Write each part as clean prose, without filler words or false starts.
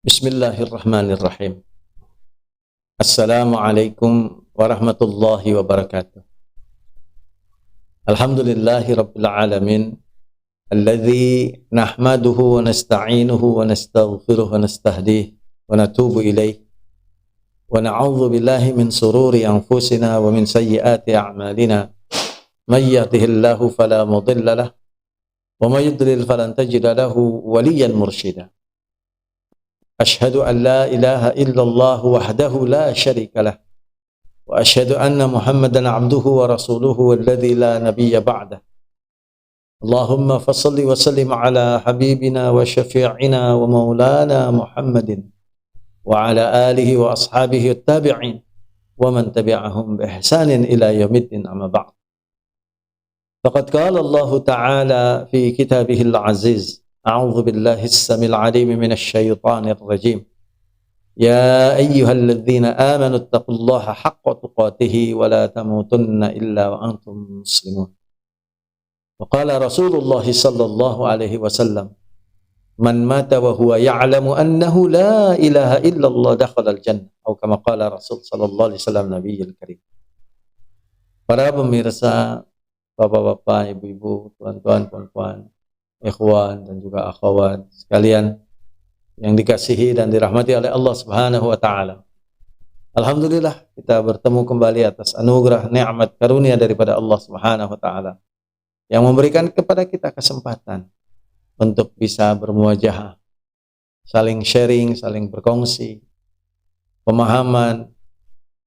Bismillahirrahmanirrahim. Assalamualaikum warahmatullahi wabarakatuh. Alhamdulillahi rabbil alamin. Alladzi nahmaduhu wa nasta'inuhu wa nastaghfiruh wa nastahdihi wa natubu ilaih. Wa na'udzu billahi min sururi anfusina wa min sayyiati a'malina. May yahdihillahu fala mudilla lahu wa may yudlil falan tajida lahu waliyyan mursyida. Ashhadu an la ilaha illallah wahdahu la syarika lah wa ashhadu anna Muhammadan abduhu wa rasuluhu alladzi la nabiyya ba'dah. Allahumma fassalli wa sallim ala habibina wa syafi'ina wa maulana Muhammadin wa ala alihi wa ashabihi at-tabi'in wa man tabi'ahum bi ihsanin ila yaumiddin, amma ba'd. Faqad qala Allah ta'ala fi kitabihil aziz, أعوذ بالله السميع العليم من الشيطان الرجيم يا أيها الذين آمنوا اتقوا الله حق تقاته ولا تموتن إلا وأنتم مسلمون. وقال رسول الله صلى الله عليه وسلم من مات وهو يعلم أنه لا إله إلا الله دخل الجنة أو كما قال رسول صلى الله عليه وسلم نبي الكريم. Para pemirsa, bapak-bapak, ibu-ibu, tuan-tuan, puan-puan, ikhwan dan juga akhwat sekalian yang dikasihi dan dirahmati oleh Allah Subhanahu wa taala. Alhamdulillah kita bertemu kembali atas anugerah nikmat karunia daripada Allah Subhanahu wa taala yang memberikan kepada kita kesempatan untuk bisa bermuajahah, saling sharing, saling berkongsi pemahaman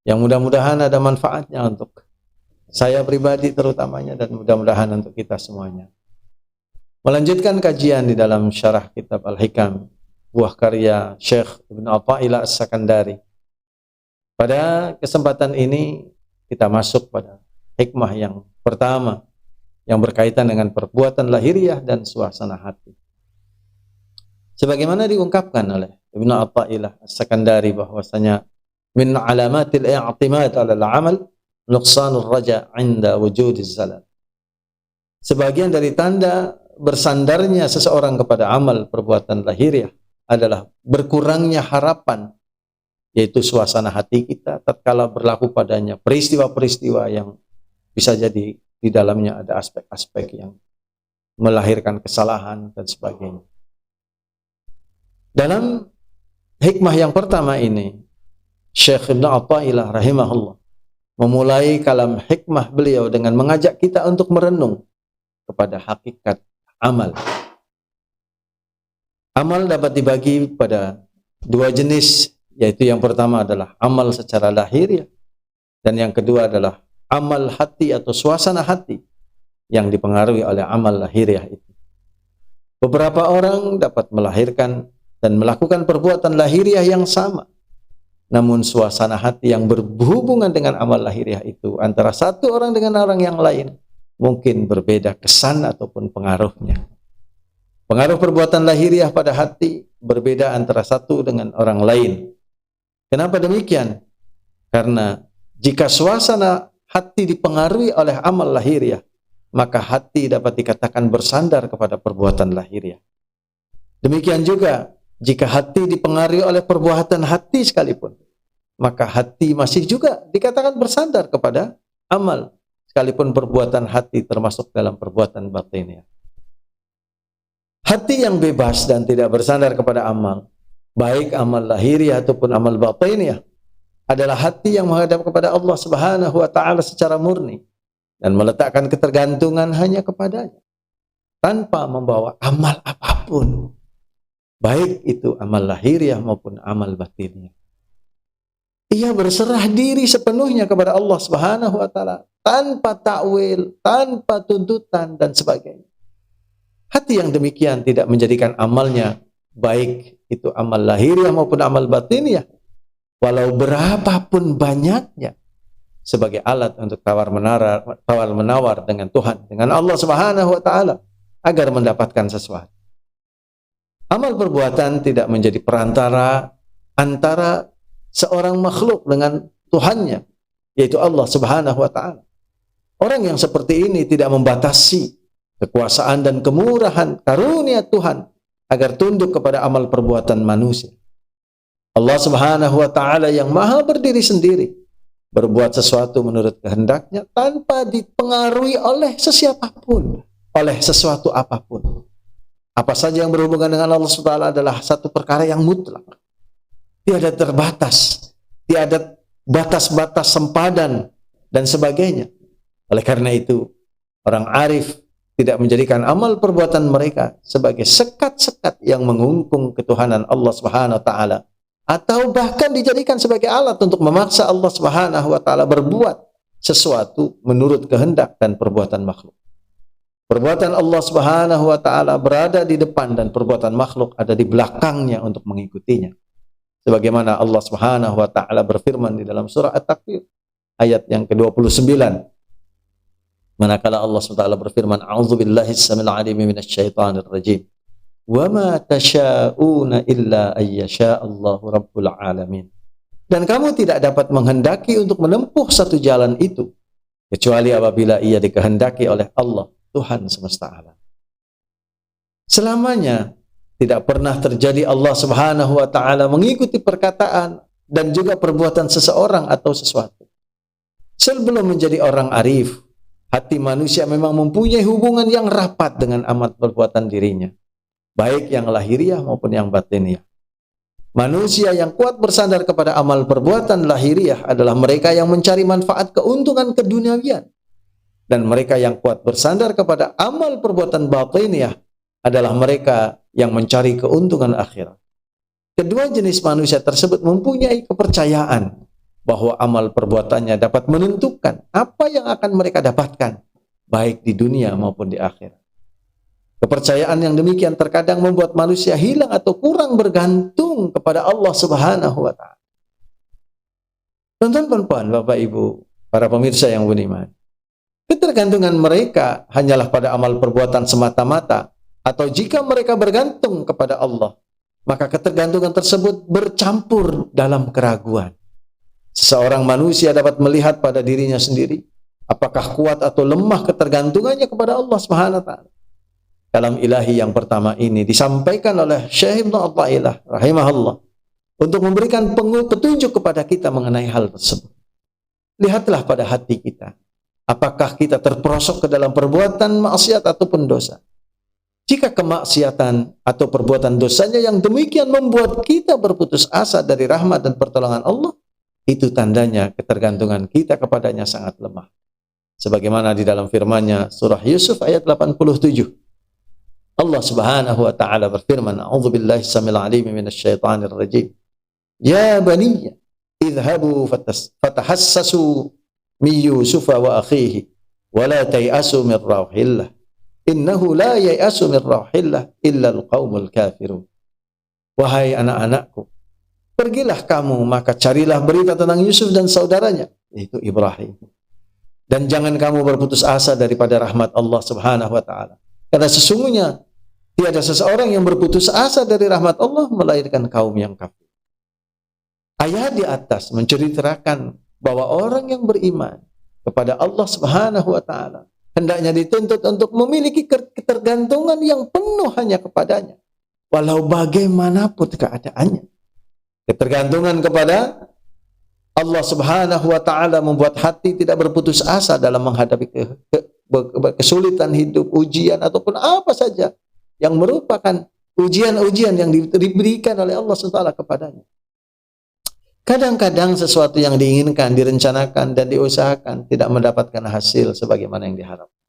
yang mudah-mudahan ada manfaatnya untuk saya pribadi terutamanya dan mudah-mudahan untuk kita semuanya. Melanjutkan kajian di dalam syarah kitab Al-Hikam, buah karya Syekh Ibn Athaillah As-Sakandari. Pada kesempatan ini kita masuk pada hikmah yang pertama yang berkaitan dengan perbuatan lahiriah dan suasana hati. Sebagaimana diungkapkan oleh Ibn Athaillah As-Sakandari bahwasanya min alamatil i'timad 'ala al-'amal nuqsanur raja' 'inda wujudiz zalal. Sebagian dari tanda bersandarnya seseorang kepada amal perbuatan lahiriah adalah berkurangnya harapan, yaitu suasana hati kita tatkala berlaku padanya peristiwa-peristiwa yang bisa jadi di dalamnya ada aspek-aspek yang melahirkan kesalahan dan sebagainya. Dalam hikmah yang pertama ini, Syekh Ibn Athaillah rahimahullah memulai kalam hikmah beliau dengan mengajak kita untuk merenung kepada hakikat amal. Amal dapat dibagi pada dua jenis, yaitu yang pertama adalah amal secara lahiriah dan yang kedua adalah amal hati atau suasana hati yang dipengaruhi oleh amal lahiriah itu. Beberapa orang dapat melahirkan dan melakukan perbuatan lahiriah yang sama, namun suasana hati yang berhubungan dengan amal lahiriah itu antara satu orang dengan orang yang lain mungkin berbeda kesan ataupun pengaruhnya. Pengaruh perbuatan lahiriah pada hati berbeda antara satu dengan orang lain. Kenapa demikian? Karena jika suasana hati dipengaruhi oleh amal lahiriah, maka hati dapat dikatakan bersandar kepada perbuatan lahiriah. Demikian juga jika hati dipengaruhi oleh perbuatan hati sekalipun, maka hati masih juga dikatakan bersandar kepada amal, sekalipun perbuatan hati termasuk dalam perbuatan batinnya. Hati yang bebas dan tidak bersandar kepada amal, baik amal lahiriah ataupun amal batinnya, adalah hati yang menghadap kepada Allah Subhanahu wa taala secara murni dan meletakkan ketergantungan hanya kepadanya tanpa membawa amal apapun, baik itu amal lahiriah maupun amal batinnya. Ia berserah diri sepenuhnya kepada Allah Subhanahu wa taala tanpa takwil, tanpa tuntutan dan sebagainya. Hati yang demikian tidak menjadikan amalnya, baik itu amal lahiriah maupun amal batinnya, walau berapapun banyaknya, sebagai alat untuk tawar menawar dengan Tuhan, dengan Allah Subhanahu wa taala agar mendapatkan sesuatu. Amal perbuatan tidak menjadi perantara antara seorang makhluk dengan Tuhannya, yaitu Allah Subhanahu wa taala. Orang yang seperti ini tidak membatasi kekuasaan dan kemurahan karunia Tuhan agar tunduk kepada amal perbuatan manusia. Allah Subhanahu wa ta'ala yang maha berdiri sendiri, berbuat sesuatu menurut kehendaknya tanpa dipengaruhi oleh sesiapapun, oleh sesuatu apapun. Apa saja yang berhubungan dengan Allah Subhanahu wa ta'ala adalah satu perkara yang mutlak. Tiada terbatas, tiada batas-batas sempadan dan sebagainya. Oleh karena itu, orang arif tidak menjadikan amal perbuatan mereka sebagai sekat-sekat yang mengungkung ketuhanan Allah Subhanahu wa ta'ala, atau bahkan dijadikan sebagai alat untuk memaksa Allah Subhanahu wa ta'ala berbuat sesuatu menurut kehendak dan perbuatan makhluk. Perbuatan Allah Subhanahu wa ta'ala berada di depan dan perbuatan makhluk ada di belakangnya untuk mengikutinya. Sebagaimana Allah Subhanahu wa ta'ala berfirman di dalam surah At-Takwir ayat yang ke-29. Manakala Allah SWT berfirman, A'udzubillahi as-samil alim minasyaitonir rajim. Wa ma tasha'una illa ayyasha'allahu rabbul alamin. Dan kamu tidak dapat menghendaki untuk menempuh satu jalan itu kecuali apabila ia dikehendaki oleh Allah, Tuhan semesta alam. Selamanya tidak pernah terjadi Allah Subhanahu wa ta'ala mengikuti perkataan dan juga perbuatan seseorang atau sesuatu. Sebelum menjadi orang arif, hati manusia memang mempunyai hubungan yang rapat dengan amal perbuatan dirinya, baik yang lahiriah maupun yang batiniah. Manusia yang kuat bersandar kepada amal perbuatan lahiriah adalah mereka yang mencari manfaat keuntungan keduniawian. Dan mereka yang kuat bersandar kepada amal perbuatan batiniah adalah mereka yang mencari keuntungan akhirat. Kedua jenis manusia tersebut mempunyai kepercayaan bahwa amal perbuatannya dapat menentukan apa yang akan mereka dapatkan, baik di dunia maupun di akhirat. Kepercayaan yang demikian terkadang membuat manusia hilang atau kurang bergantung kepada Allah Subhanahu wa ta'ala. Tuan-tuan, Bapak Ibu, para pemirsa yang beriman, ketergantungan mereka hanyalah pada amal perbuatan semata-mata, atau jika mereka bergantung kepada Allah, maka ketergantungan tersebut bercampur dalam keraguan. Seseorang manusia dapat melihat pada dirinya sendiri apakah kuat atau lemah ketergantungannya kepada Allah Subhanahu wa ta'ala. Kalam ilahi yang pertama ini disampaikan oleh Syekh Ibnu Athaillah rahimahullah untuk memberikan petunjuk kepada kita mengenai hal tersebut. Lihatlah pada hati kita, apakah kita terperosok ke dalam perbuatan maksiat ataupun dosa. Jika kemaksiatan atau perbuatan dosanya yang demikian membuat kita berputus asa dari rahmat dan pertolongan Allah, itu tandanya ketergantungan kita kepadanya sangat lemah. Sebagaimana di dalam firman-Nya surah Yusuf ayat 87. Allah Subhanahu wa ta'ala berfirman, A'udzubillahi samil alim minasyaitonir rajim. Ya baniya, idhabu fatahassasu min Yusuf wa akhihi wa la tay'asu min rauhillah. Innahu la yai'asu min rauhillah illa al-qaumul kafirun. Wahai anak-anakku, pergilah kamu, maka carilah berita tentang Yusuf dan saudaranya, yaitu Ibrahim. Dan jangan kamu berputus asa daripada rahmat Allah Subhanahu wa ta'ala. Karena sesungguhnya tiada seseorang yang berputus asa dari rahmat Allah melainkan kaum yang kafir. Ayat di atas menceritakan bahwa orang yang beriman kepada Allah Subhanahu wa ta'ala hendaknya dituntut untuk memiliki ketergantungan yang penuh hanya kepadanya, walau bagaimanapun keadaannya. Ketergantungan kepada Allah Subhanahu wa ta'ala membuat hati tidak berputus asa dalam menghadapi kesulitan hidup, ujian ataupun apa saja yang merupakan ujian-ujian yang diberikan oleh Allah SWT kepadanya. Kadang-kadang sesuatu yang diinginkan, direncanakan dan diusahakan tidak mendapatkan hasil sebagaimana yang diharapkan.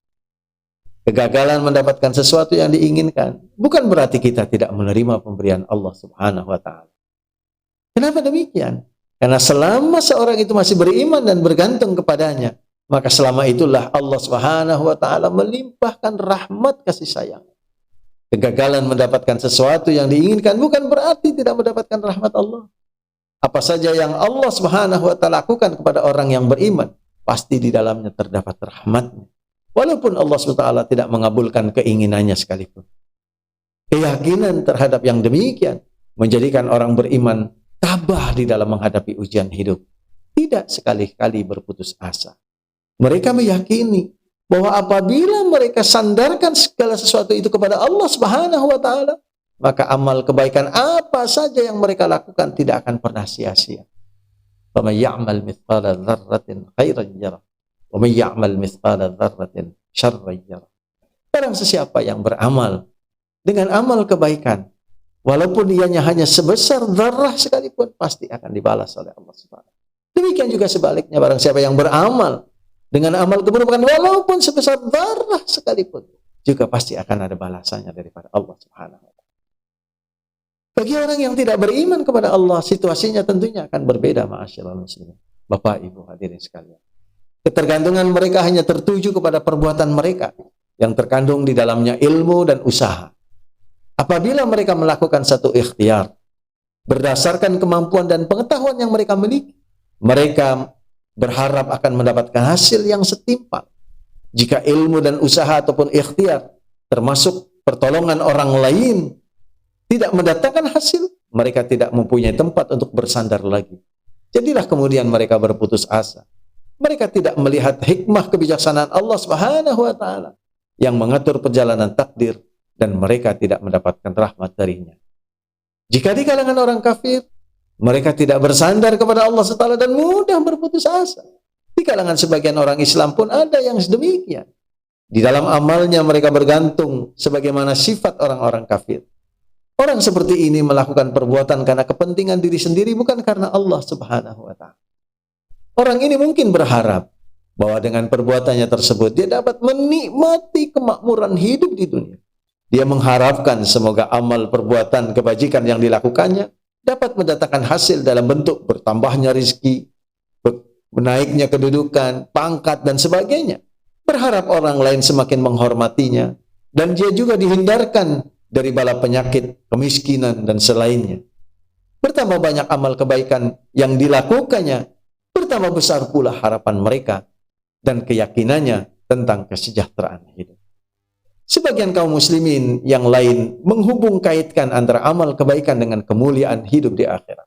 Kegagalan mendapatkan sesuatu yang diinginkan bukan berarti kita tidak menerima pemberian Allah Subhanahu wa ta'ala. Kenapa demikian? Karena selama seorang itu masih beriman dan bergantung kepadanya, maka selama itulah Allah Subhanahu wa ta'ala melimpahkan rahmat kasih sayang. Kegagalan mendapatkan sesuatu yang diinginkan bukan berarti tidak mendapatkan rahmat Allah. Apa saja yang Allah Subhanahu wa ta'ala lakukan kepada orang yang beriman, pasti di dalamnya terdapat rahmatnya. Walaupun Allah Subhanahu wa ta'ala tidak mengabulkan keinginannya sekalipun. Keyakinan terhadap yang demikian menjadikan orang beriman tabah di dalam menghadapi ujian hidup. Tidak sekali-kali berputus asa. Mereka meyakini bahwa apabila mereka sandarkan segala sesuatu itu kepada Allah Subhanahu wa ta'ala, maka amal kebaikan apa saja yang mereka lakukan tidak akan pernah sia-sia. Faman ya'mal mithqala dzarratin khairan yarah, wa man ya'mal mithqala dzarratin syarran yarah. Barang sesiapa yang beramal dengan amal kebaikan, walaupun ianya hanya sebesar zarrah sekalipun, pasti akan dibalas oleh Allah Subhanahu. Demikian juga sebaliknya, barang siapa yang beramal dengan amal keburukan, walaupun sebesar zarrah sekalipun, juga pasti akan ada balasannya daripada Allah Subhanahu wa ta'ala. Bagi orang yang tidak beriman kepada Allah, situasinya tentunya akan berbeda, ma'asyiral muslimin. Bapak, Ibu, hadirin sekalian. Ketergantungan mereka hanya tertuju kepada perbuatan mereka yang terkandung di dalamnya ilmu dan usaha. Apabila mereka melakukan satu ikhtiar berdasarkan kemampuan dan pengetahuan yang mereka miliki, mereka berharap akan mendapatkan hasil yang setimpal. Jika ilmu dan usaha ataupun ikhtiar termasuk pertolongan orang lain tidak mendatangkan hasil, mereka tidak mempunyai tempat untuk bersandar lagi. Jadilah kemudian mereka berputus asa. Mereka tidak melihat hikmah kebijaksanaan Allah Subhanahu wa ta'ala yang mengatur perjalanan takdir, dan mereka tidak mendapatkan rahmat darinya. Jika di kalangan orang kafir, mereka tidak bersandar kepada Allah SWT dan mudah berputus asa. Di kalangan sebagian orang Islam pun ada yang sedemikian. Di dalam amalnya mereka bergantung sebagaimana sifat orang-orang kafir. Orang seperti ini melakukan perbuatan karena kepentingan diri sendiri, bukan karena Allah Subhanahu wa ta'ala. Orang ini mungkin berharap bahwa dengan perbuatannya tersebut dia dapat menikmati kemakmuran hidup di dunia. Dia mengharapkan semoga amal perbuatan kebajikan yang dilakukannya dapat mendatangkan hasil dalam bentuk bertambahnya rezeki, menaiknya kedudukan, pangkat, dan sebagainya. Berharap orang lain semakin menghormatinya, dan dia juga dihindarkan dari bala penyakit, kemiskinan, dan selainnya. Bertambah banyak amal kebaikan yang dilakukannya, bertambah besar pula harapan mereka dan keyakinannya tentang kesejahteraan hidup. Sebagian kaum muslimin yang lain menghubung kaitkan antara amal kebaikan dengan kemuliaan hidup di akhirat.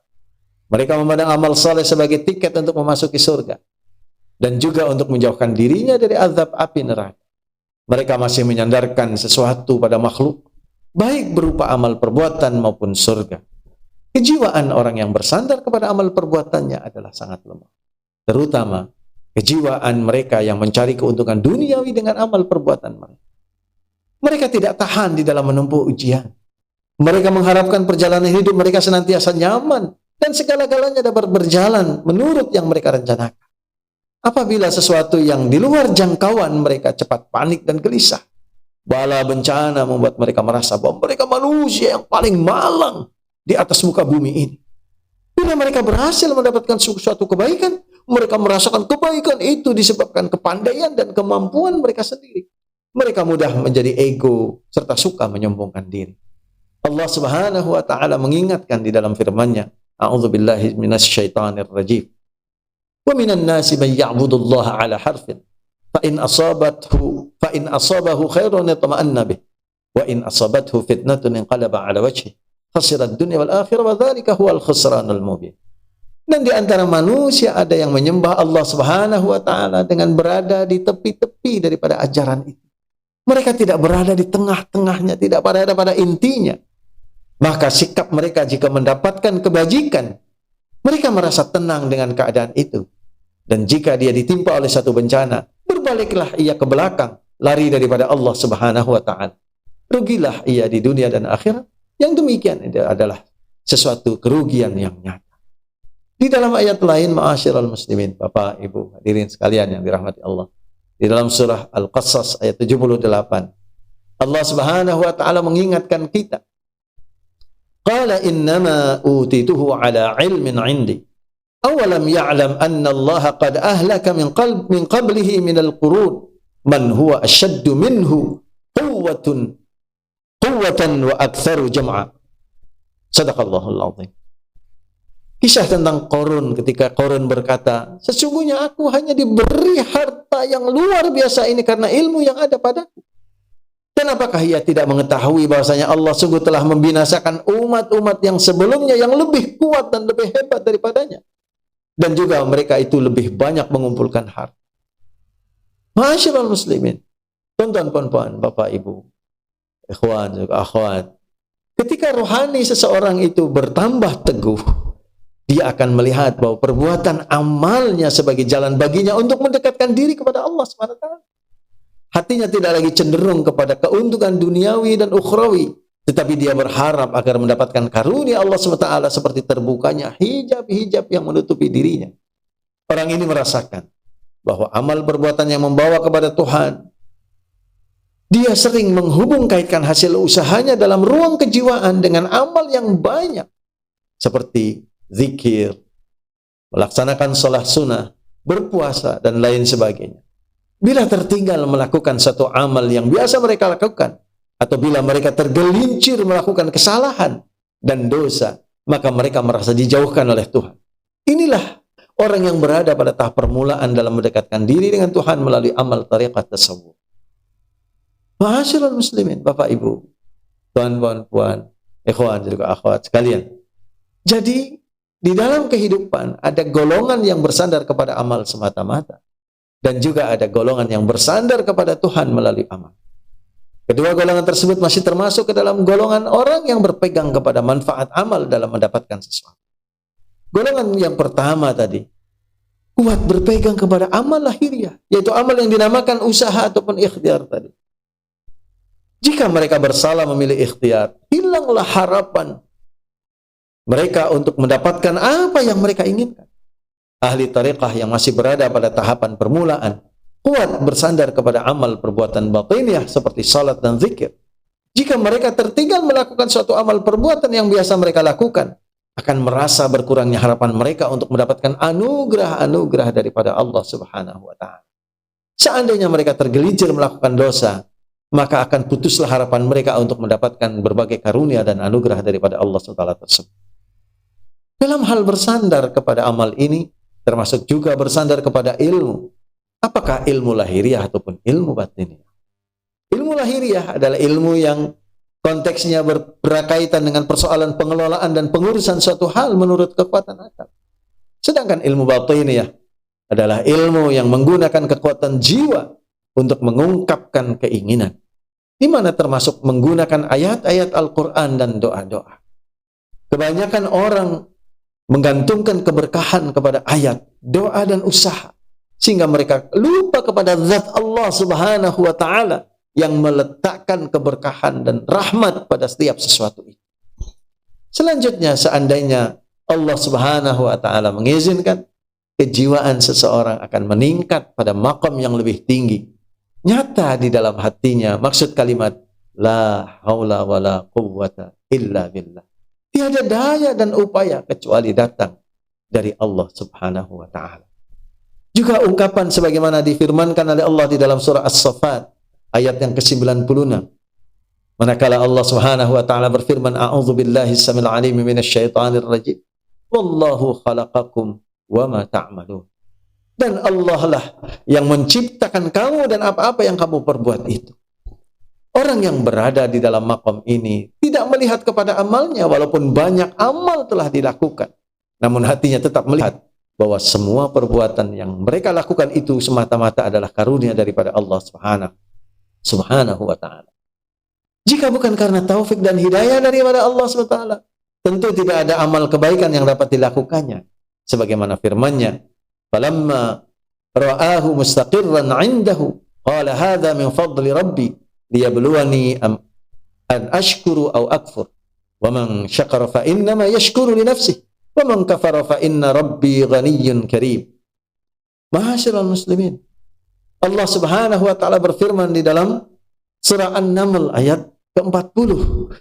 Mereka memandang amal saleh sebagai tiket untuk memasuki surga dan juga untuk menjauhkan dirinya dari azab api neraka. Mereka masih menyandarkan sesuatu pada makhluk, baik berupa amal perbuatan maupun surga. Kejiwaan orang yang bersandar kepada amal perbuatannya adalah sangat lemah. Terutama kejiwaan mereka yang mencari keuntungan duniawi dengan amal perbuatan mereka. Mereka tidak tahan di dalam menempuh ujian. Mereka mengharapkan perjalanan hidup mereka senantiasa nyaman dan segala-galanya dapat berjalan menurut yang mereka rencanakan. Apabila sesuatu yang di luar jangkauan mereka, cepat panik dan gelisah. Bala bencana membuat mereka merasa bahwa mereka manusia yang paling malang di atas muka bumi ini. Bila mereka berhasil mendapatkan suatu kebaikan, mereka merasakan kebaikan itu disebabkan kepandaian dan kemampuan mereka sendiri. Mereka mudah menjadi ego serta suka menyombongkan diri. Allah Subhanahu wa ta'ala mengingatkan di dalam firman-Nya, A'udzubillahi minasyaitonir rajim. Wa minan nasi man ya'budullaha 'ala harfin. Fa in asabahu khairun yatma'anna bih, wa in asabathu fitnatun inqalaba 'ala wajhihi khasira ad-dunya wal akhirah wa dzalika huwal khusranul mubin. Dan di antara manusia ada yang menyembah Allah Subhanahu wa ta'ala dengan berada di tepi-tepi daripada ajaran itu. Mereka tidak berada di tengah-tengahnya, tidak berada pada intinya. Maka sikap mereka jika mendapatkan kebajikan, mereka merasa tenang dengan keadaan itu. Dan jika dia ditimpa oleh satu bencana, berbaliklah ia ke belakang, lari daripada Allah Subhanahu wa ta'ala. Rugilah ia di dunia dan akhirat. Yang demikian adalah sesuatu kerugian yang nyata. Di dalam ayat lain, ma'asyiral muslimin, Bapak, Ibu, hadirin sekalian yang dirahmati Allah. Di dalam surah Al-Qasas ayat 78, Allah Subhanahu wa ta'ala mengingatkan kita. Qala innama utituhu ala ilmin 'indi. Awalam ya'lam anna Allah qad ahlaka min qablihi min al-qurun man huwa ashaddu minhu quwwatan wa aktsaru jam'a. Sadaqallahul 'azim. Kisah tentang Qarun, ketika Qarun berkata, sesungguhnya aku hanya diberi harta yang luar biasa ini karena ilmu yang ada padaku. Dan apakah ia tidak mengetahui bahwasanya Allah sungguh telah membinasakan umat-umat yang sebelumnya yang lebih kuat dan lebih hebat daripadanya. Dan juga mereka itu lebih banyak mengumpulkan harta. Ma'asyiral muslimin, tuan-tuan, puan-puan, Bapak, Ibu, ikhwan, juga akhwat. Ketika rohani seseorang itu bertambah teguh, dia akan melihat bahwa perbuatan amalnya sebagai jalan baginya untuk mendekatkan diri kepada Allah SWT. Hatinya tidak lagi cenderung kepada keuntungan duniawi dan ukhrawi, tetapi dia berharap agar mendapatkan karunia Allah SWT seperti terbukanya hijab-hijab yang menutupi dirinya. Orang ini merasakan bahwa amal perbuatan yang membawa kepada Tuhan, dia sering menghubung kaitkan hasil usahanya dalam ruang kejiwaan dengan amal yang banyak, seperti zikir, melaksanakan sholat sunnah, berpuasa, dan lain sebagainya. Bila tertinggal melakukan satu amal yang biasa mereka lakukan, atau bila mereka tergelincir melakukan kesalahan dan dosa, maka mereka merasa dijauhkan oleh Tuhan. Inilah orang yang berada pada tahap permulaan dalam mendekatkan diri dengan Tuhan melalui amal tariqat tasawuf. Ma'asyiral muslimin, Bapak Ibu, tuan-tuan, puan, ikhwan juga akhwat sekalian. Jadi, di dalam kehidupan ada golongan yang bersandar kepada amal semata-mata, dan juga ada golongan yang bersandar kepada Tuhan melalui amal. Kedua golongan tersebut masih termasuk ke dalam golongan orang yang berpegang kepada manfaat amal dalam mendapatkan sesuatu. Golongan yang pertama tadi, kuat berpegang kepada amal lahiriah, yaitu amal yang dinamakan usaha ataupun ikhtiar tadi. Jika mereka bersalah memilih ikhtiar, hilanglah harapan mereka untuk mendapatkan apa yang mereka inginkan. Ahli tariqah yang masih berada pada tahapan permulaan, kuat bersandar kepada amal perbuatan batiniah seperti salat dan zikir. Jika mereka tertinggal melakukan suatu amal perbuatan yang biasa mereka lakukan, akan merasa berkurangnya harapan mereka untuk mendapatkan anugerah-anugerah daripada Allah Subhanahu wa Ta'ala. Seandainya mereka tergelincir melakukan dosa, maka akan putuslah harapan mereka untuk mendapatkan berbagai karunia dan anugerah daripada Allah SWT tersebut. Dalam hal bersandar kepada amal ini, termasuk juga bersandar kepada ilmu. Apakah ilmu lahiriah ataupun ilmu batiniah? Ilmu lahiriah adalah ilmu yang konteksnya berkaitan dengan persoalan pengelolaan dan pengurusan suatu hal menurut kekuatan akal. Sedangkan ilmu batiniah adalah ilmu yang menggunakan kekuatan jiwa untuk mengungkapkan keinginan, di mana termasuk menggunakan ayat-ayat Al-Quran dan doa-doa. Kebanyakan orang menggantungkan keberkahan kepada ayat, doa, dan usaha, sehingga mereka lupa kepada zat Allah Subhanahu wa Ta'ala yang meletakkan keberkahan dan rahmat pada setiap sesuatu itu. Selanjutnya, seandainya Allah Subhanahu wa Ta'ala mengizinkan, kejiwaan seseorang akan meningkat pada maqam yang lebih tinggi. Nyata di dalam hatinya maksud kalimat la haula wala quwwata illa billah. Tiada daya dan upaya kecuali datang dari Allah Subhanahu wa Ta'ala. Juga ungkapan sebagaimana difirmankan oleh Allah di dalam surah As-Saffat ayat yang ke-96. Manakala Allah Subhanahu wa Ta'ala berfirman, a'udzu billahi samil alim minasyaitonir rajim. Wallahu khalaqakum wa ma ta'malun. Dan Allah lah yang menciptakan kamu dan apa-apa yang kamu perbuat itu. Orang yang berada di dalam maqam ini tidak melihat kepada amalnya walaupun banyak amal telah dilakukan. Namun hatinya tetap melihat bahwa semua perbuatan yang mereka lakukan itu semata-mata adalah karunia daripada Allah Subhanahu wa Ta'ala. Jika bukan karena taufik dan hidayah daripada Allah SWT, tentu tidak ada amal kebaikan yang dapat dilakukannya. Sebagaimana firman-Nya, falamma ra'ahu mustaqirran 'indahu qala hadza min fadli rabbi liyabluwani an ashkuru aw akfur wa man syakara fa innama yashkuru li nafsihi wa man kafara fa inna rabbi ghaniyyun karim. Ma'asyiral muslimin, Allah Subhanahu wa Ta'ala berfirman di dalam surah An-Naml ayat ke-40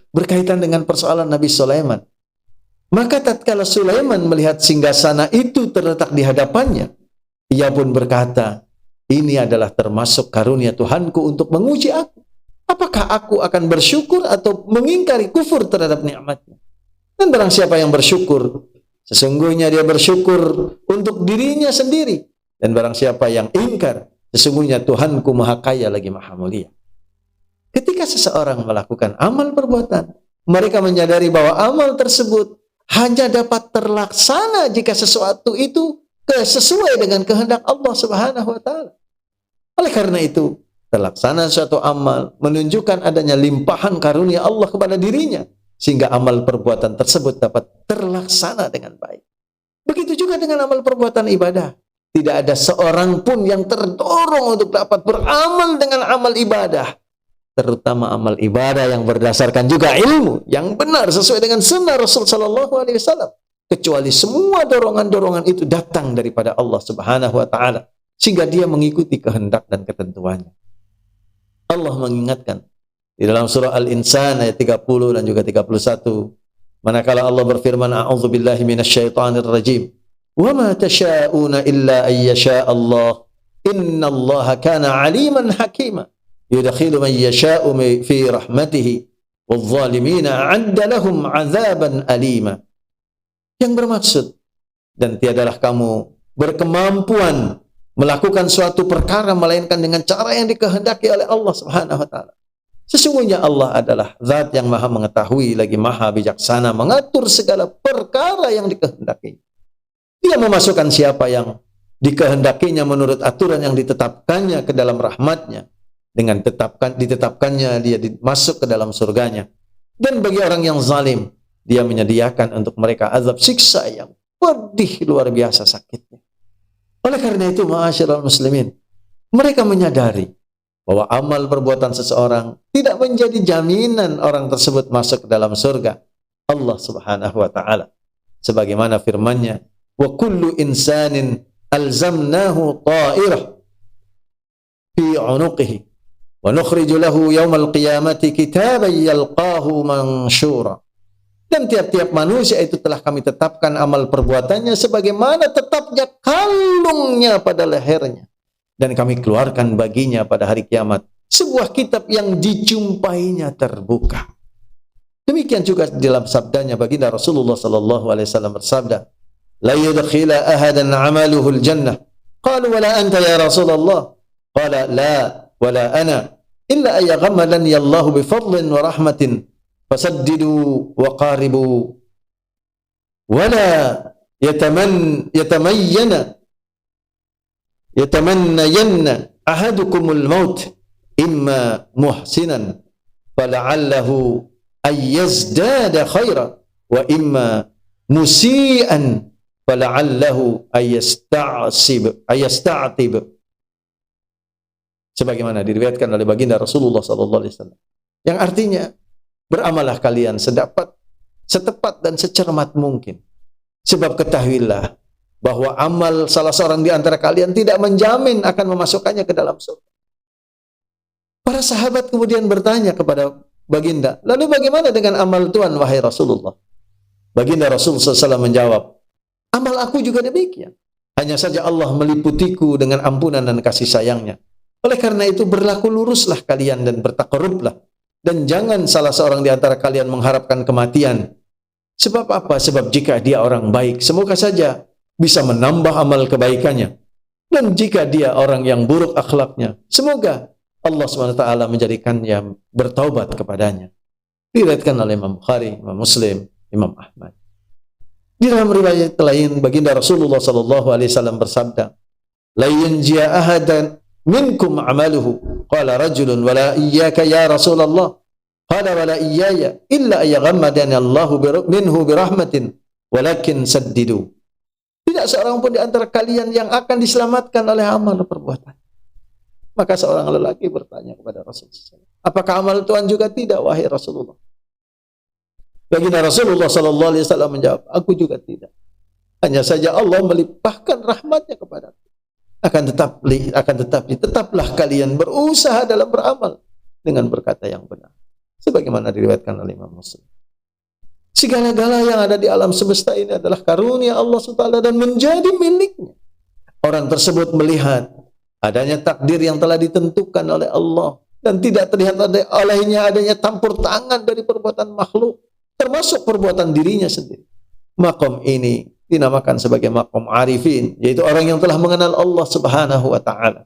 berkaitan dengan persoalan Nabi Sulaiman. Maka tatkala Sulaiman melihat singgasana itu terletak di hadapannya, ia pun berkata, ini adalah termasuk karunia Tuhanku untuk menguji aku. Apakah aku akan bersyukur atau mengingkari kufur terhadap nikmatnya? Dan barang siapa yang bersyukur, sesungguhnya dia bersyukur untuk dirinya sendiri. Dan barang siapa yang ingkar, sesungguhnya Tuhanku maha kaya lagi maha mulia. Ketika seseorang melakukan amal perbuatan, mereka menyadari bahwa amal tersebut hanya dapat terlaksana jika sesuatu itu sesuai dengan kehendak Allah Subhanahu wa Ta'ala. Oleh karena itu, terlaksana suatu amal menunjukkan adanya limpahan karunia Allah kepada dirinya, sehingga amal perbuatan tersebut dapat terlaksana dengan baik. Begitu juga dengan amal perbuatan ibadah. Tidak ada seorang pun yang terdorong untuk dapat beramal dengan amal ibadah, terutama amal ibadah yang berdasarkan juga ilmu yang benar sesuai dengan sunnah Rasul sallallahu alaihi wasallam, kecuali semua dorongan-dorongan itu datang daripada Allah Subhanahu wa taala, sehingga dia mengikuti kehendak dan ketentuannya. Allah mengingatkan di dalam surah Al-Insan ayat 30 dan juga 31, manakala Allah berfirman, a'udzubillahi minasyaitonir rajim, wa ma tasyauna illa ayyasha Allah, innallaha kana aliman hakima, yudkhilu man yasha'u fi rahmatihi wadh-dhalimina 'adda lahum 'adzaban alima. Yang bermaksud, dan tiadalah kamu berkemampuan melakukan suatu perkara melainkan dengan cara yang dikehendaki oleh Allah Subhanahu wa taala. Sesungguhnya Allah adalah zat yang maha mengetahui lagi maha bijaksana mengatur segala perkara yang dikehendaki. Dia memasukkan siapa yang dikehendakinya menurut aturan yang ditetapkannya ke dalam rahmatnya. Dengan ditetapkannya dia masuk ke dalam surganya. Dan bagi orang yang zalim, dia menyediakan untuk mereka azab siksa yang pedih luar biasa sakitnya. Oleh karena itu, ma'asyiral muslimin, mereka menyadari bahwa amal perbuatan seseorang tidak menjadi jaminan orang tersebut masuk ke dalam surga Allah Subhanahu wa taala. Sebagaimana firman-Nya, wa kullu insanin alzamnahu ta'irah fi 'unuqihi wa nukhriju lahu yaumal qiyamati kitaban yalqahu mansyura. Dan tiap-tiap manusia itu telah kami tetapkan amal perbuatannya sebagaimana tetapnya kalungnya pada lehernya. Dan kami keluarkan baginya pada hari kiamat sebuah kitab yang dijumpainya terbuka. Demikian juga dalam sabdanya baginda Rasulullah sallallahu alaihi wasallam bersabda, la yudkhila ahadan 'amaluhu al-jannah. Qalu wala anta ya Rasulullah? Qala la wala ana illa ayaghammadani Allah bi fadlin wa rahmatin fasaddidu wa qaribu wala yatamannayanna ahadukumul maut imma muhsinan fala'allahu ayyazdada khaira wa imma musian fala'allahu ayasta'tib. Sebagaimana diriwayatkan oleh baginda Rasulullah sallallahu alaihi wasallam, yang artinya beramallah kalian setepat dan secermat mungkin, sebab ketahuilah bahwa amal salah seorang di antara kalian tidak menjamin akan memasukkannya ke dalam surga. Para sahabat kemudian bertanya kepada baginda, lalu bagaimana dengan amal Tuhan wahai Rasulullah? Baginda Rasul SAW menjawab, amal aku juga demikian. Hanya saja Allah meliputiku dengan ampunan dan kasih sayangnya. Oleh karena itu berlaku luruslah kalian dan bertaqarrublah. Dan jangan salah seorang di antara kalian mengharapkan kematian. Sebab apa? Sebab jika dia orang baik, semoga saja bisa menambah amal kebaikannya. Dan jika dia orang yang buruk akhlaknya, semoga Allah SWT menjadikannya bertaubat kepadanya. Diriwayatkan oleh Imam Bukhari, Imam Muslim, Imam Ahmad. Di dalam riwayat lain, baginda Rasulullah SAW bersabda, la yanji'a ahadan minkum amaluhu. Qala rajulun wala iyyaka ya Rasulullah. Qala wala iyyaya illa ayaghammadani Allahu minhu birahmatin walakin saddidu. Tidak seorang pun di antara kalian yang akan diselamatkan oleh amal perbuatan. Maka seorang lelaki bertanya kepada Rasulullah, apakah amal Tuhan juga tidak wahai Rasulullah? Baginda Rasulullah sallallahu alaihi wasallam menjawab, aku juga tidak. Hanya saja Allah melimpahkan rahmatnya kepadaku. Tetaplah kalian berusaha dalam beramal dengan berkata yang benar. Sebagaimana diriwayatkan oleh Imam Muslim. Segala-gala yang ada di alam semesta ini adalah karunia Allah SWT dan menjadi miliknya. Orang tersebut melihat adanya takdir yang telah ditentukan oleh Allah dan tidak terlihat olehnya adanya campur tangan dari perbuatan makhluk, termasuk perbuatan dirinya sendiri. Maqam ini dinamakan sebagai maqam arifin, yaitu orang yang telah mengenal Allah Subhanahu wa taala.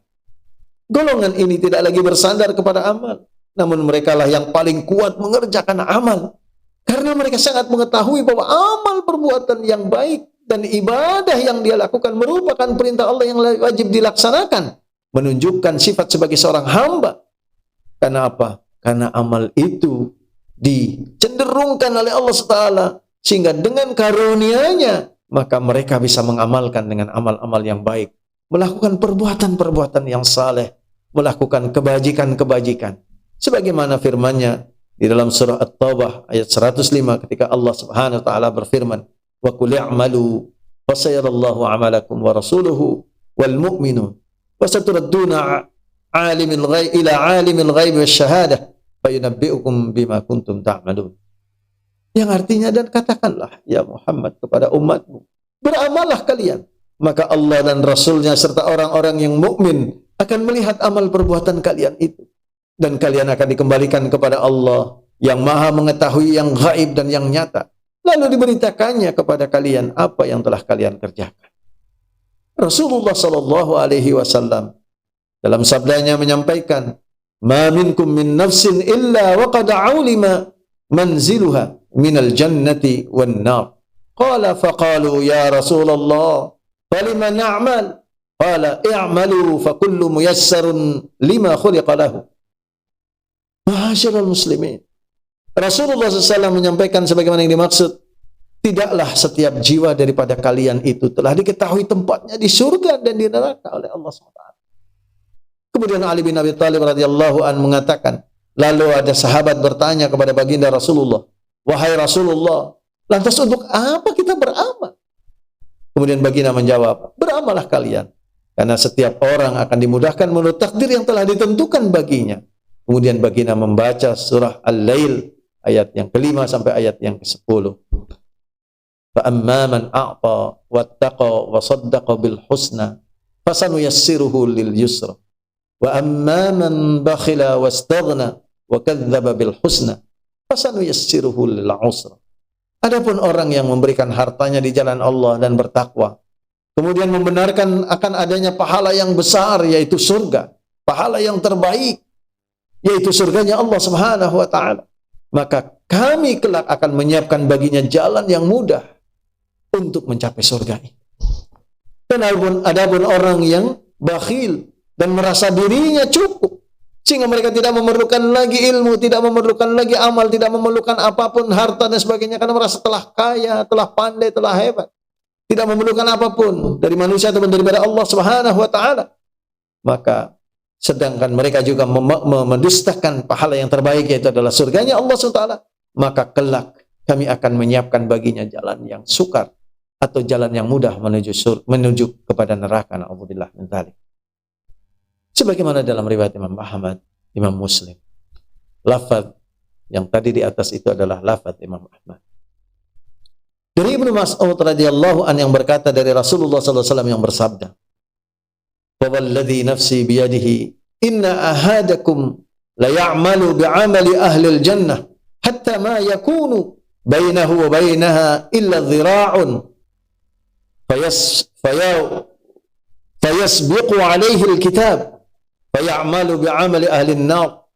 Golongan ini tidak lagi bersandar kepada amal, namun merekalah yang paling kuat mengerjakan amal. Karena mereka sangat mengetahui bahwa amal perbuatan yang baik dan ibadah yang dia lakukan merupakan perintah Allah yang wajib dilaksanakan, menunjukkan sifat sebagai seorang hamba. Karena apa? Karena amal itu dicenderungkan oleh Allah Taala, sehingga dengan karunia-Nya maka mereka bisa mengamalkan dengan amal-amal yang baik, melakukan perbuatan-perbuatan yang saleh, melakukan kebajikan-kebajikan. Sebagaimana firman-Nya di dalam surah At-Taubah ayat 105 ketika Allah Subhanahu wa taala berfirman, "Wa qul i'malu fasayarallahu 'amalakum wa rasuluhu wal mu'minun wa saturadduna 'alimil ghaib ila 'alimil ghaib wasyahadah fayunabbi'ukum bima kuntum ta'malun." Yang artinya, dan katakanlah ya Muhammad kepada umatmu, beramallah kalian, maka Allah dan Rasulnya serta orang-orang yang mukmin akan melihat amal perbuatan kalian itu, dan kalian akan dikembalikan kepada Allah yang maha mengetahui yang gaib dan yang nyata, lalu diberitakannya kepada kalian apa yang telah kalian kerjakan. Rasulullah sallallahu alaihi wasallam dalam sabdanya menyampaikan, "Ma minkum min nafsin illa wa qad 'ulima manziluha minal jannati wan nar." Qala faqalu ya Rasulullah falima na'mal? Qala i'malu fa kullu muyassarun lima khuliqa lahu. Ma'asyiral muslimin, Rasulullah SAW menyampaikan sebagaimana yang dimaksud, tidaklah setiap jiwa daripada kalian itu telah diketahui tempatnya di surga dan di neraka oleh Allah SWT. Kemudian Ali bin Abi Thalib radhiyallahu an mengatakan, lalu ada sahabat bertanya kepada baginda Rasulullah, "Wahai Rasulullah, lantas untuk apa kita beramal?" Kemudian baginda menjawab, "Beramallah kalian, karena setiap orang akan dimudahkan menurut takdir yang telah ditentukan baginya." Kemudian baginda membaca surah Al-Lail ayat yang ke-5 sampai ayat yang ke-10. Fa amma man a'ta wattaqa wa saddaqa bil husna fasanuyassiruhu lil yusra wa amma man bakhila wastaghna wa kadzdzaba bil husna fasanuyassiruhu lil usra. Adapun orang yang memberikan hartanya di jalan Allah dan bertakwa, kemudian membenarkan akan adanya pahala yang besar, yaitu surga, pahala yang terbaik, yaitu surganya Allah Subhanahu wa taala, maka kami kelak akan menyiapkan baginya jalan yang mudah untuk mencapai surga ini. Dan adapun orang yang bakhil dan merasa dirinya cukup, sehingga mereka tidak memerlukan lagi ilmu, tidak memerlukan lagi amal, tidak memerlukan apapun harta dan sebagainya, karena merasa telah kaya, telah pandai, telah hebat, tidak memerlukan apapun dari manusia ataupun daripada Allah Subhanahu wa taala, maka sedangkan mereka juga mendustakan pahala yang terbaik, yaitu adalah surganya Allah SWT, maka kelak kami akan menyiapkan baginya jalan yang sukar atau jalan yang mudah menuju kepada neraka. Na'udzubillah min dzalik. Sebagaimana dalam riwayat Imam Ahmad, Imam Muslim, lafaz yang tadi di atas itu adalah lafaz Imam Ahmad. Dari Ibnu Mas'ud radhiyallahu an yang berkata dari Rasulullah SAW yang bersabda, "Walladzi nafsi biyadihi inna ahadakum la ya'malu bi'amali ahli al-jannah hatta ma yakunu bainahu wa bainaha illa dhira'un fayasbiqu alayhi al-kitab fay'amalu bi'amali ahli an-nar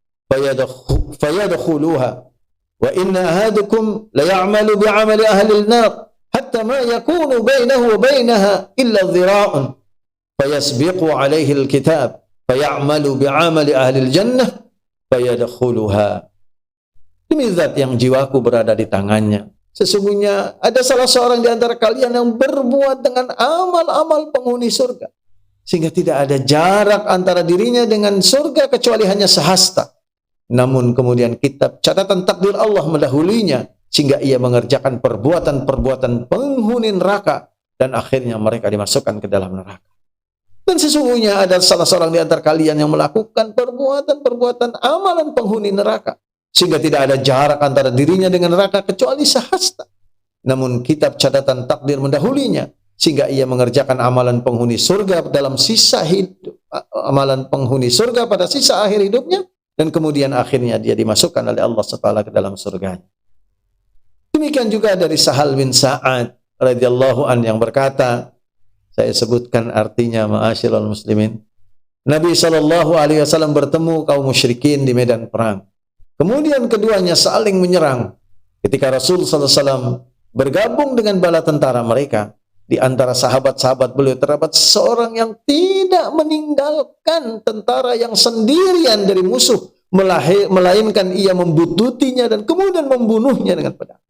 fayadkhuluha wa inna ahadakum la ya'malu bi'amali ahli an-nar hatta ma yakunu bainahu wa bainaha illa dhira'un fayasbiqu alaihi alkitab fayamalu bi'amali ahli aljannah fayadkhuluha." Demi zat yang jiwaku berada di tangannya, sesungguhnya ada salah seorang di antara kalian yang berbuat dengan amal-amal penghuni surga, sehingga tidak ada jarak antara dirinya dengan surga kecuali hanya sehasta. Namun kemudian kitab catatan takdir Allah mendahulunya, sehingga ia mengerjakan perbuatan-perbuatan penghuni neraka, dan akhirnya mereka dimasukkan ke dalam neraka. Dan sesungguhnya ada salah seorang di antara kalian yang melakukan perbuatan-perbuatan amalan penghuni neraka, sehingga tidak ada jarak antara dirinya dengan neraka kecuali sehasta. Namun kitab catatan takdir mendahulunya, sehingga ia mengerjakan amalan penghuni surga dalam sisa hidup, amalan penghuni surga pada sisa akhir hidupnya, dan kemudian akhirnya dia dimasukkan oleh Allah SWT ke dalam surganya. Demikian juga dari Sahal bin Sa'ad radhiyallahu an yang berkata, saya sebutkan artinya ma'asyiral muslimin, Nabi SAW bertemu kaum musyrikin di medan perang. Kemudian keduanya saling menyerang. Ketika Rasul SAW bergabung dengan bala tentara mereka, di antara sahabat-sahabat beliau terdapat seorang yang tidak meninggalkan tentara yang sendirian dari musuh melainkan ia membututinya dan kemudian membunuhnya dengan pedang.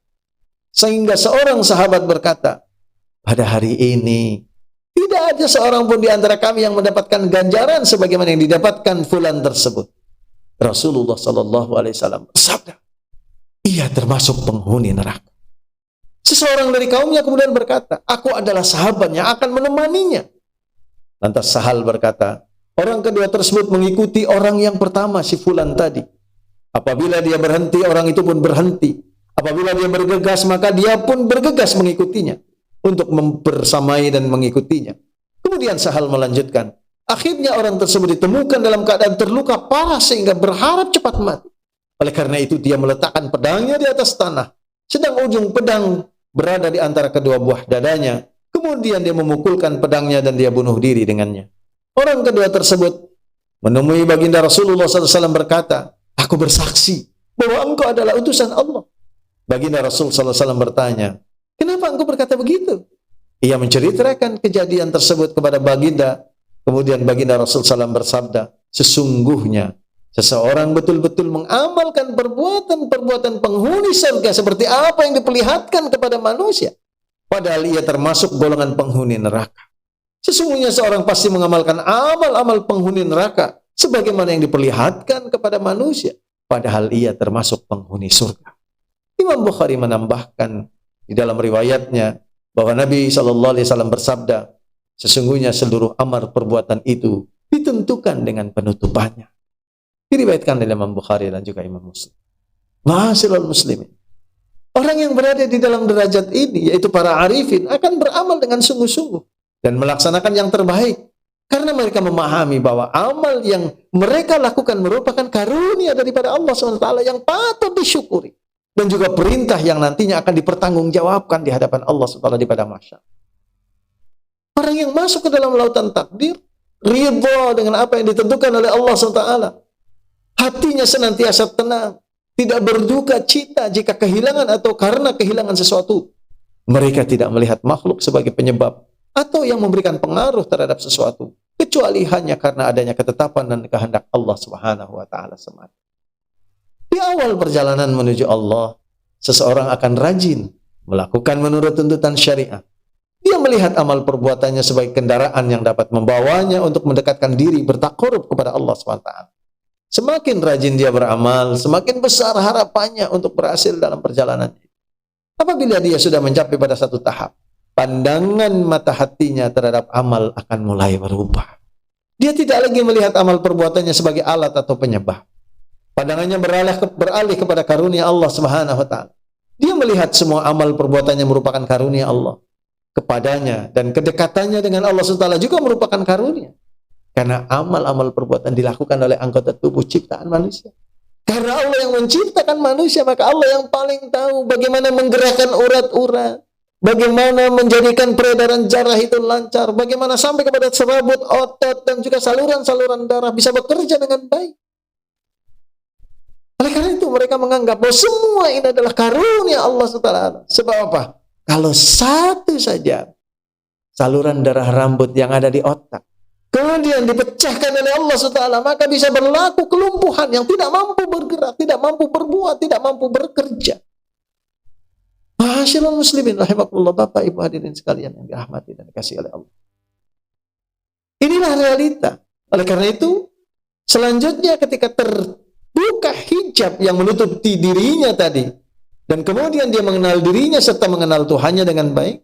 Sehingga seorang sahabat berkata, pada hari ini tidak ada seorang pun di antara kami yang mendapatkan ganjaran sebagaimana yang didapatkan fulan tersebut. Rasulullah sallallahu alaihi wasallam bersabda, ia termasuk penghuni neraka. Seseorang dari kaumnya kemudian berkata, aku adalah sahabat yang akan menemaninya. Lantas Sahal berkata, orang kedua tersebut mengikuti orang yang pertama, si fulan tadi. Apabila dia berhenti, orang itu pun berhenti. Apabila dia bergegas, maka dia pun bergegas mengikutinya untuk mempersamai dan mengikutinya. Kemudian Sahal melanjutkan, akhirnya orang tersebut ditemukan dalam keadaan terluka parah sehingga berharap cepat mati. Oleh karena itu dia meletakkan pedangnya di atas tanah, sedang ujung pedang berada di antara kedua buah dadanya. Kemudian dia memukulkan pedangnya dan dia bunuh diri dengannya. Orang kedua tersebut menemui baginda Rasulullah SAW berkata, aku bersaksi bahwa engkau adalah utusan Allah. Baginda Rasul SAW bertanya, kenapa engkau berkata begitu? Ia menceritakan kejadian tersebut kepada baginda. Kemudian baginda Rasul SAW bersabda, sesungguhnya seseorang betul-betul mengamalkan perbuatan-perbuatan penghuni surga seperti apa yang diperlihatkan kepada manusia. Padahal ia termasuk golongan penghuni neraka. Sesungguhnya seorang pasti mengamalkan amal-amal penghuni neraka sebagaimana yang diperlihatkan kepada manusia. Padahal ia termasuk penghuni surga. Imam Bukhari menambahkan di dalam riwayatnya bahwa Nabi SAW bersabda, sesungguhnya seluruh amal perbuatan itu ditentukan dengan penutupannya. Diriwayatkan oleh Imam Bukhari dan juga Imam Muslim. Ma'asyiral muslimin. Orang yang berada di dalam derajat ini, yaitu para arifin, akan beramal dengan sungguh-sungguh dan melaksanakan yang terbaik. Karena mereka memahami bahwa amal yang mereka lakukan merupakan karunia daripada Allah SWT yang patut disyukuri. Dan juga perintah yang nantinya akan dipertanggungjawabkan di hadapan Allah SWT di pada masyarakat. Orang yang masuk ke dalam lautan takdir, ridha dengan apa yang ditentukan oleh Allah SWT. Hatinya senantiasa tenang, tidak berduka cita jika kehilangan atau karena kehilangan sesuatu. Mereka tidak melihat makhluk sebagai penyebab atau yang memberikan pengaruh terhadap sesuatu, kecuali hanya karena adanya ketetapan dan kehendak Allah Subhanahu wa taala semata. Di awal perjalanan menuju Allah, seseorang akan rajin melakukan menurut tuntutan syariat. Dia melihat amal perbuatannya sebagai kendaraan yang dapat membawanya untuk mendekatkan diri bertakarub kepada Allah SWT. Semakin rajin dia beramal, semakin besar harapannya untuk berhasil dalam perjalanannya. Apabila dia sudah mencapai pada satu tahap, pandangan mata hatinya terhadap amal akan mulai berubah. Dia tidak lagi melihat amal perbuatannya sebagai alat atau penyebab. Pandangannya beralih kepada karunia Allah Subhanahu wa taala. Dia melihat semua amal perbuatannya merupakan karunia Allah kepadanya, dan kedekatannya dengan Allah SWT juga merupakan karunia. Karena amal-amal perbuatan dilakukan oleh anggota tubuh ciptaan manusia. Karena Allah yang menciptakan manusia, maka Allah yang paling tahu bagaimana menggerakkan urat-urat, bagaimana menjadikan peredaran darah itu lancar, bagaimana sampai kepada serabut otot dan juga saluran-saluran darah bisa bekerja dengan baik. Oleh karena itu mereka menganggap bahwa semua ini adalah karunia Allah SWT. Sebab apa? Kalau satu saja saluran darah rambut yang ada di otak kemudian dipecahkan oleh Allah SWT, maka bisa berlaku kelumpuhan yang tidak mampu bergerak, tidak mampu berbuat, tidak mampu bekerja. Ma'asyiral muslimin rahimakumullah, Bapak Ibu hadirin sekalian yang dirahmati dan dikasihi oleh Allah. Inilah realita. Oleh karena itu, selanjutnya ketika terbuka hijab yang menutupi dirinya tadi, dan kemudian dia mengenal dirinya serta mengenal Tuhannya dengan baik,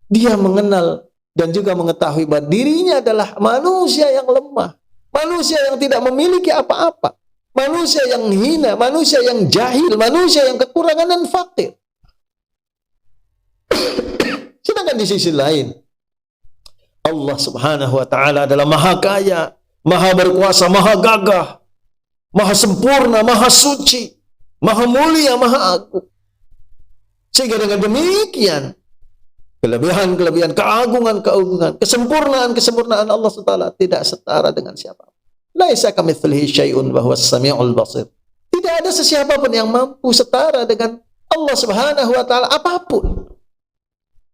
dia mengenal dan juga mengetahui bahwa dirinya adalah manusia yang lemah, manusia yang tidak memiliki apa-apa, manusia yang hina, manusia yang jahil, manusia yang kekurangan dan fakir. Sedangkan di sisi lain, Allah Subhanahu wa taala adalah maha kaya, maha berkuasa, maha gagah, maha sempurna, maha suci, maha mulia, maha agung. Sehingga dengan demikian, kelebihan-kelebihan, keagungan-keagungan, kesempurnaan-kesempurnaan Allah SWT tidak setara dengan siapa. Laisa kamitslihi syai'un wa huwas samiul basir. Tidak ada sesiapa pun yang mampu setara dengan Allah Subhanahu wa taala apapun.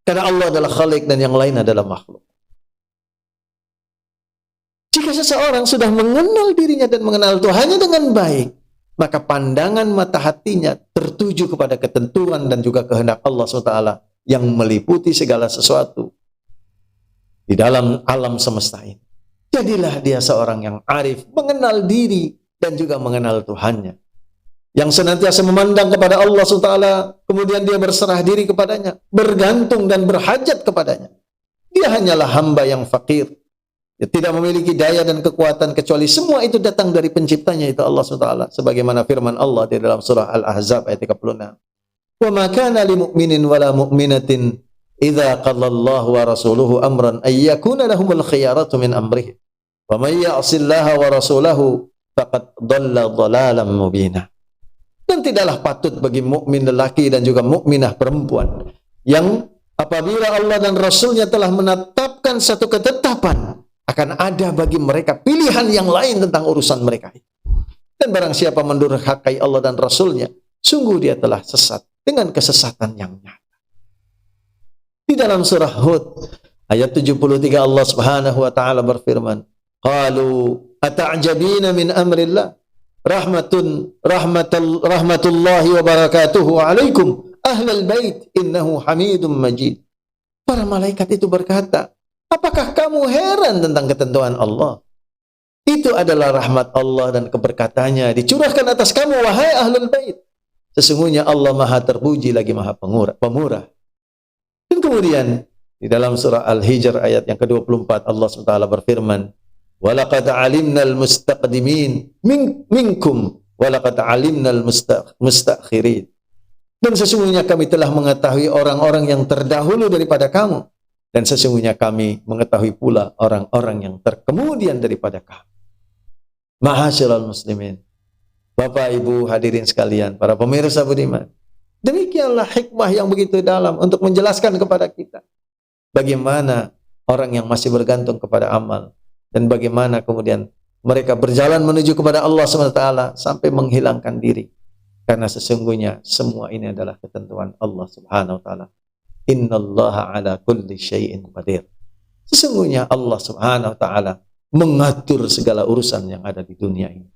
Karena Allah adalah khalik dan yang lain adalah makhluk. Jika seseorang sudah mengenal dirinya dan mengenal Tuhannya dengan baik, maka pandangan mata hatinya tertuju kepada ketentuan dan juga kehendak Allah SWT yang meliputi segala sesuatu di dalam alam semesta ini. Jadilah dia seorang yang arif, mengenal diri dan juga mengenal Tuhannya, yang senantiasa memandang kepada Allah SWT, kemudian dia berserah diri kepadanya, bergantung dan berhajat kepadanya. Dia hanyalah hamba yang fakir, dia tidak memiliki daya dan kekuatan kecuali semua itu datang dari penciptanya, itu Allah SWT. Sebagaimana firman Allah di dalam surah Al-Ahzab ayat 36. Wa ma kana lil mu'minin wala mu'minatin idza qala Allahu wa rasuluhu amran ay yakuna lahumul khiyaratu min amrihi. Wa may ya'sillaha wa rasulahu faqad dhalla dhalalan mubina. Dan tidaklah patut bagi mukmin lelaki dan juga mukminah perempuan yang apabila Allah dan Rasulnya telah menetapkan satu ketetapan, akan ada bagi mereka pilihan yang lain tentang urusan mereka. Dan barang siapa mendurhakai Allah dan Rasulnya, sungguh dia telah sesat dengan kesesatan yang nyata. Di dalam surah Hud ayat 73 Allah Subhanahu wa taala berfirman, "Qalu ata'jabina min amrillah rahmatullahi wa barakatuhu alaikum ahlal bait innahu hamidum majid." Para malaikat itu berkata, apakah kamu heran tentang ketentuan Allah? Itu adalah rahmat Allah dan keberkatannya dicurahkan atas kamu, wahai ahlul bait. Sesungguhnya Allah maha terpuji lagi maha pemurah. Dan kemudian di dalam surah Al-Hijr ayat yang ke-24 Allah SWT berfirman, "Walaqad 'alimnal mustaqdimin minkum walaqad 'alimnal mustakhirin." Dan sesungguhnya kami telah mengetahui orang-orang yang terdahulu daripada kamu, dan sesungguhnya kami mengetahui pula orang-orang yang terkemudian daripada kamu. Ma'asyiral muslimin, Bapak Ibu hadirin sekalian, para pemirsa budiman, demikianlah hikmah yang begitu dalam untuk menjelaskan kepada kita bagaimana orang yang masih bergantung kepada amal dan bagaimana kemudian mereka berjalan menuju kepada Allah SWT sampai menghilangkan diri, karena sesungguhnya semua ini adalah ketentuan Allah Subhanahu wa taala. Innallaha ala kulli syai'in qadir. Sesungguhnya Allah Subhanahu wa taala mengatur segala urusan yang ada di dunia ini.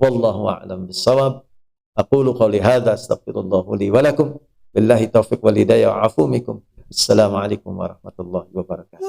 Wallahu a'lam bissawab. Aqulu qouli hadza astaghfirullahu li wa lakum. Billahi taufiq wal hidayah wa afu minkum. Assalamualaikum warahmatullahi wabarakatuh.